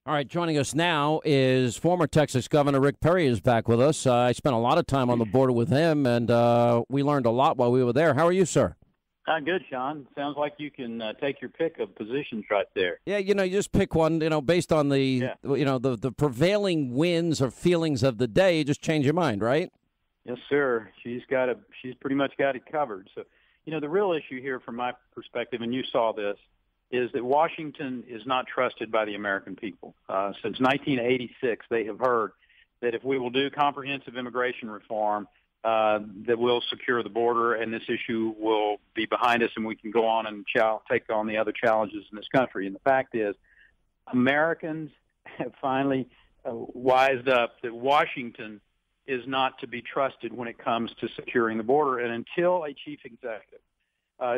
All right, joining us now is former Texas Governor Rick Perry is back with us. I spent a lot of time on the border with him, and we learned a lot while we were there. How are you, sir? Good, Sean. Sounds like you can take your pick of positions right there. Yeah, you just pick one, based on the, the prevailing winds or feelings of the day. You just change your mind, right? Yes, sir. She's pretty much got it covered. So, the real issue here from my perspective, and you saw this, is that Washington is not trusted by the American people. Since 1986, they have heard that if we will do comprehensive immigration reform, that we'll secure the border and this issue will be behind us and we can go on and take on the other challenges in this country. And the fact is, Americans have finally wised up that Washington is not to be trusted when it comes to securing the border. And until a chief executive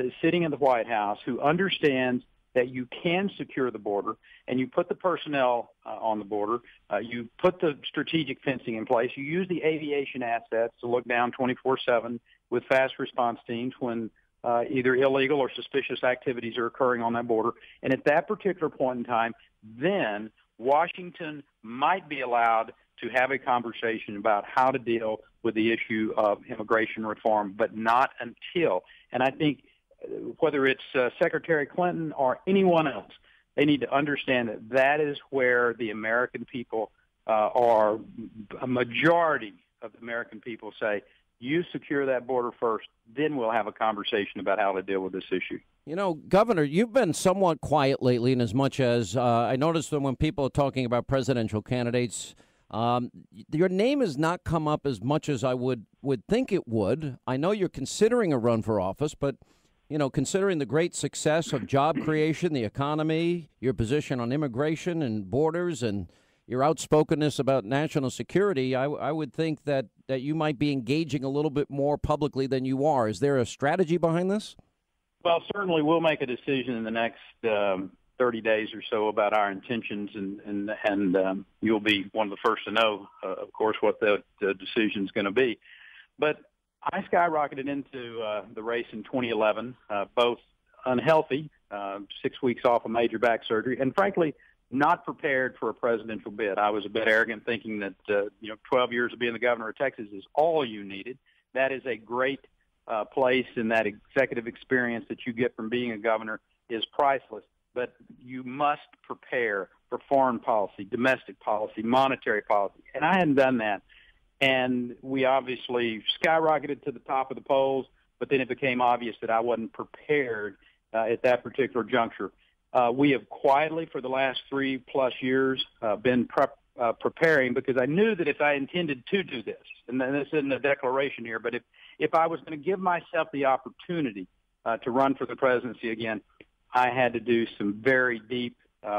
is sitting in the White House who understands that you can secure the border and you put the personnel on the border, you put the strategic fencing in place, you use the aviation assets to look down 24/7 with fast response teams when either illegal or suspicious activities are occurring on that border. And at that particular point in time, then Washington might be allowed to have a conversation about how to deal with the issue of immigration reform, but not until. And I think whether it's Secretary Clinton or anyone else, they need to understand that that is where the American people are. A majority of the American people say, you secure that border first, then we'll have a conversation about how to deal with this issue. Governor, you've been somewhat quiet lately in as much as I noticed that when people are talking about presidential candidates, your name has not come up as much as I would think it would. I know you're considering a run for office, but considering the great success of job creation, the economy, your position on immigration and borders, and your outspokenness about national security, I would think that you might be engaging a little bit more publicly than you are. Is there a strategy behind this? Well, certainly we'll make a decision in the next 30 days or so about our intentions, and you'll be one of the first to know, of course, what the decision is going to be. But I skyrocketed into the race in 2011, both unhealthy, 6 weeks off a major back surgery, and frankly, not prepared for a presidential bid. I was a bit arrogant, thinking that 12 years of being the governor of Texas is all you needed. That is a great place, and that executive experience that you get from being a governor is priceless. But you must prepare for foreign policy, domestic policy, monetary policy, and I hadn't done that. And we obviously skyrocketed to the top of the polls, but then it became obvious that I wasn't prepared at that particular juncture. We have quietly, for the last 3+ years, been preparing, because I knew that if I intended to do this, and then this isn't a declaration here, but if I was going to give myself the opportunity to run for the presidency again, I had to do some very deep,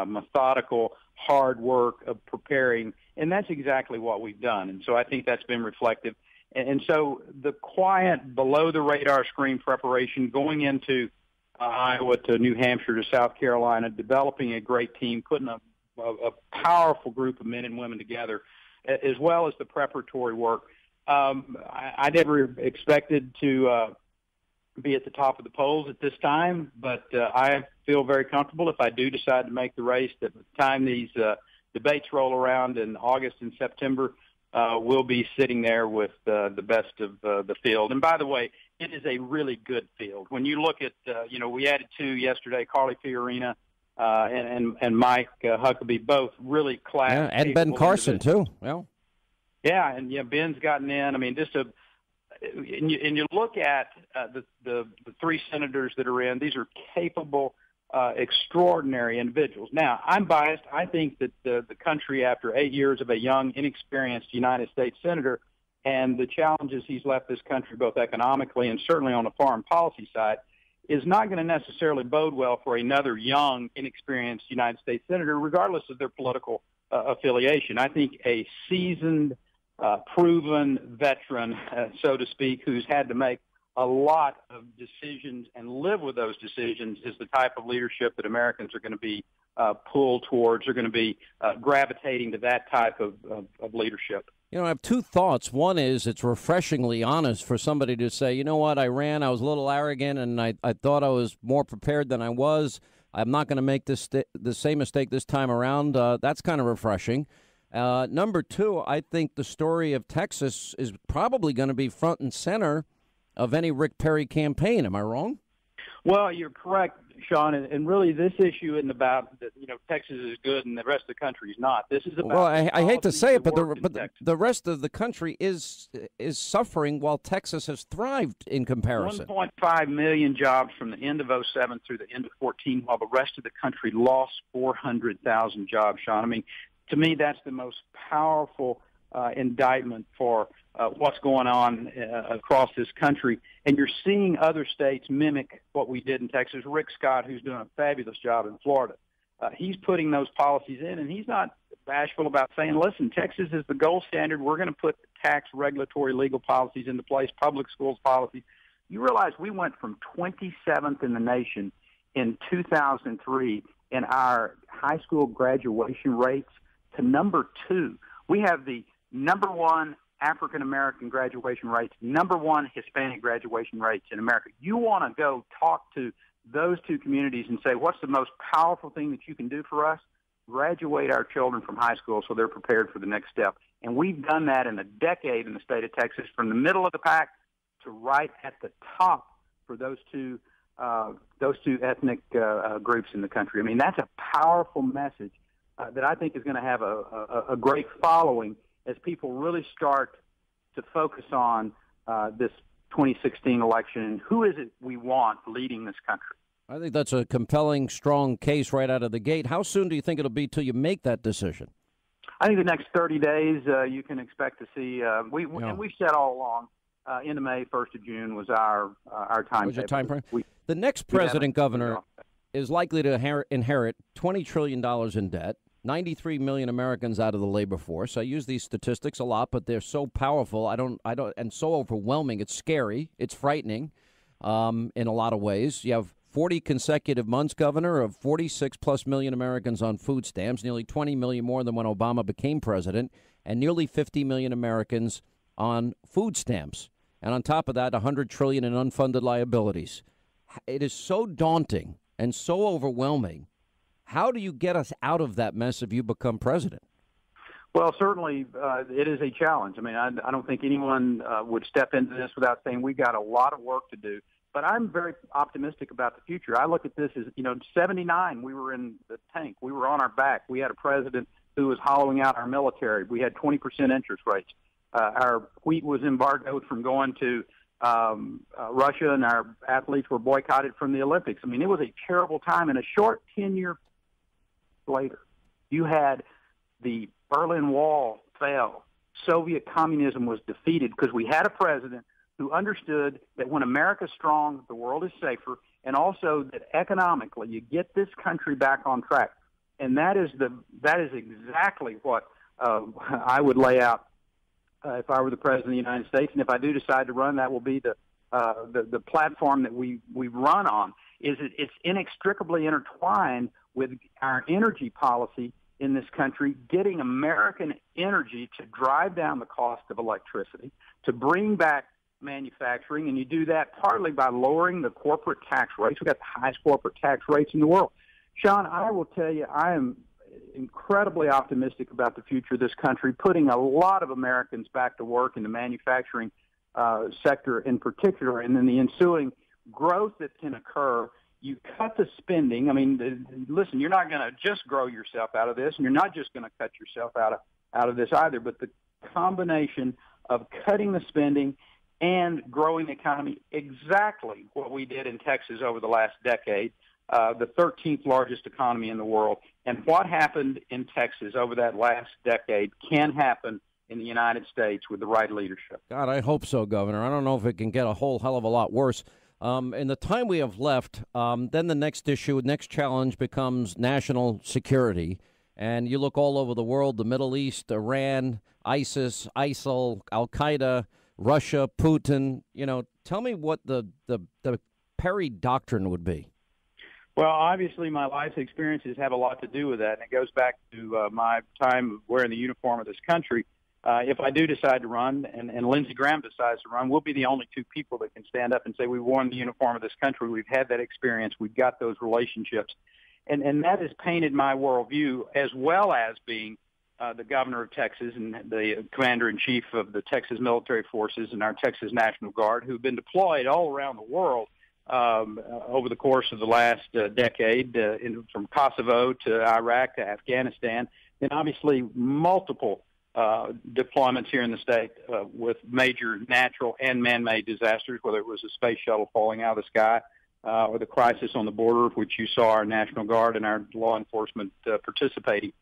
methodical, hard work of preparing, and that's exactly what we've done. And so I think that's been reflective. And so the quiet, below-the-radar screen preparation going into Iowa to New Hampshire to South Carolina, developing a great team, putting a powerful group of men and women together, as well as the preparatory work. I never expected to be at the top of the polls at this time, but I feel very comfortable if I do decide to make the race that by the time these debates roll around in August and September, we'll be sitting there with the best of the field. And by the way, it is a really good field. When you look at, we added 2 yesterday, Carly Fiorina and Mike Huckabee, both really class. Yeah, and Ben Carson, too. Well, yeah, and Ben's gotten in. I mean, and you look at the 3 senators that are in, these are capable, extraordinary individuals. Now, I'm biased. I think that the country, after 8 years of a young, inexperienced United States senator and the challenges he's left this country, both economically and certainly on the foreign policy side, is not going to necessarily bode well for another young, inexperienced United States senator, regardless of their political affiliation. I think a seasoned, proven veteran, so to speak, who's had to make a lot of decisions and live with those decisions is the type of leadership that Americans are going to be pulled towards, are going to be gravitating to that type of leadership. I have 2 thoughts. One is it's refreshingly honest for somebody to say, you know what, I was a little arrogant, and I thought I was more prepared than I was. I'm not going to make the same mistake this time around. That's kind of refreshing. Number two, I think the story of Texas is probably going to be front and center of any Rick Perry campaign. Am I wrong? Well, you're correct, Sean, and really this issue isn't about that. Texas is good and the rest of the country is not. This is about. Well, I hate to say it, but the rest of the country is suffering while Texas has thrived in comparison. 1.5 million jobs from the end of 2007 through the end of 2014, while the rest of the country lost 400,000 jobs, Sean. I mean, to me, that's the most powerful indictment for what's going on across this country. And you're seeing other states mimic what we did in Texas. Rick Scott, who's doing a fabulous job in Florida, he's putting those policies in, and he's not bashful about saying, listen, Texas is the gold standard. We're going to put tax, regulatory, legal policies into place, public schools policies. You realize we went from 27th in the nation in 2003 in our high school graduation rates to number 2. We have the number 1 African-American graduation rates, number 1 Hispanic graduation rates in America. You want to go talk to those two communities and say, what's the most powerful thing that you can do for us? Graduate our children from high school so they're prepared for the next step. And we've done that in a decade in the state of Texas, from the middle of the pack to right at the top for those two ethnic groups in the country. I mean, that's a powerful message that I think is going to have a great following as people really start to focus on this 2016 election and who is it we want leading this country. I think that's a compelling, strong case right out of the gate. How soon do you think it'll be till you make that decision? I think the next 30 days you can expect to see. And we've said all along, end of May, 1st of June was our time. Was your time frame? The next president, Governor, is likely to inherit $20 trillion in debt. 93 million Americans out of the labor force. I use these statistics a lot, but they're so powerful. I don't, and so overwhelming. It's scary. It's frightening in a lot of ways. You have 40 consecutive months, Governor, of 46 plus million Americans on food stamps, nearly 20 million more than when Obama became president, and nearly 50 million Americans on food stamps. And on top of that, 100 trillion in unfunded liabilities. It is so daunting and so overwhelming. How do you get us out of that mess if you become president? Well, certainly it is a challenge. I mean, I don't think anyone would step into this without saying we got a lot of work to do. But I'm very optimistic about the future. I look at this as, 79, we were in the tank. We were on our back. We had a president who was hollowing out our military. We had 20% interest rates. Our wheat was embargoed from going to Russia, and our athletes were boycotted from the Olympics. I mean, it was a terrible time. In a short 10-year later, you had the Berlin Wall fail. Soviet communism was defeated because we had a president who understood that when America's strong, the world is safer, and also that economically you get this country back on track. And that is exactly what I would lay out if I were the president of the United States. And if I do decide to run, that will be the platform that we run on. It's inextricably intertwined with our energy policy in this country, getting American energy to drive down the cost of electricity, to bring back manufacturing, and you do that partly by lowering the corporate tax rates. We've got the highest corporate tax rates in the world. Sean, I will tell you, I am incredibly optimistic about the future of this country, putting a lot of Americans back to work in the manufacturing sector in particular, and then the ensuing growth that can occur. You cut the spending. I mean, listen, you're not going to just grow yourself out of this, and you're not just going to cut yourself out of this either, but the combination of cutting the spending and growing the economy, exactly what we did in Texas over the last decade, the 13th largest economy in the world. And what happened in Texas over that last decade can happen in the United States with the right leadership. God, I hope so, Governor. I don't know if it can get a whole hell of a lot worse. In the time we have left, then the next challenge becomes national security. And you look all over the world, the Middle East, Iran, ISIS, ISIL, Al-Qaeda, Russia, Putin. Tell me what the Perry doctrine would be. Well, obviously, my life's experiences have a lot to do with that, and it goes back to my time wearing the uniform of this country. if I do decide to run and Lindsey Graham decides to run, we'll be the only two people that can stand up and say we've worn the uniform of this country. We've had that experience. We've got those relationships. And that has painted my worldview, as well as being the governor of Texas and the commander-in-chief of the Texas military forces and our Texas National Guard, who've been deployed all around the world over the course of the last decade, from Kosovo to Iraq to Afghanistan, and obviously multiple deployments here in the state with major natural and man-made disasters, whether it was a space shuttle falling out of the sky or the crisis on the border, of which you saw our National Guard and our law enforcement participating.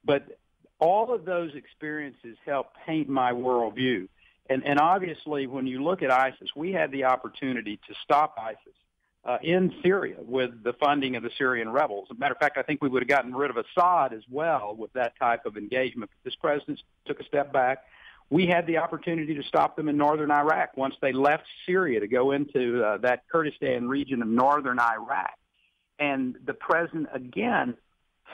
But all of those experiences help paint my worldview. And obviously, when you look at ISIS, we had the opportunity to stop ISIS in Syria with the funding of the Syrian rebels. As a matter of fact, I think we would have gotten rid of Assad as well with that type of engagement. But this president took a step back. We had the opportunity to stop them in northern Iraq once they left Syria to go into that Kurdistan region of northern Iraq. And the president, again,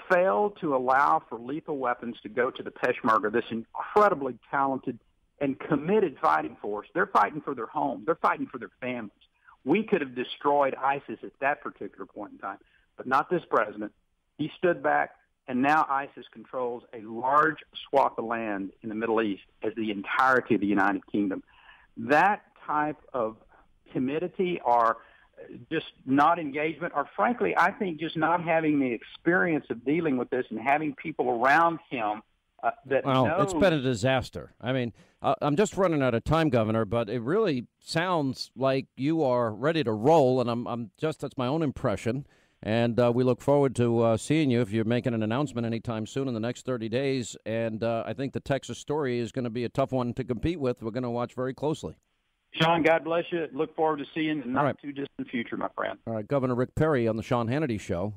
failed to allow for lethal weapons to go to the Peshmerga, this incredibly talented and committed fighting force. They're fighting for their home. They're fighting for their families. We could have destroyed ISIS at that particular point in time, but not this president. He stood back, and now ISIS controls a large swath of land in the Middle East as the entirety of the United Kingdom. That type of timidity or just not engagement, or frankly, I think just not having the experience of dealing with this and having people around him that know. It's been a disaster. I mean, I'm just running out of time, Governor, but it really sounds like you are ready to roll, and that's my own impression. And we look forward to seeing you if you're making an announcement anytime soon in the next 30 days. And I think the Texas story is going to be a tough one to compete with. We're going to watch very closely. Sean, God bless you. Look forward to seeing you in the not too distant future, my friend. All right, Governor Rick Perry on the Sean Hannity Show.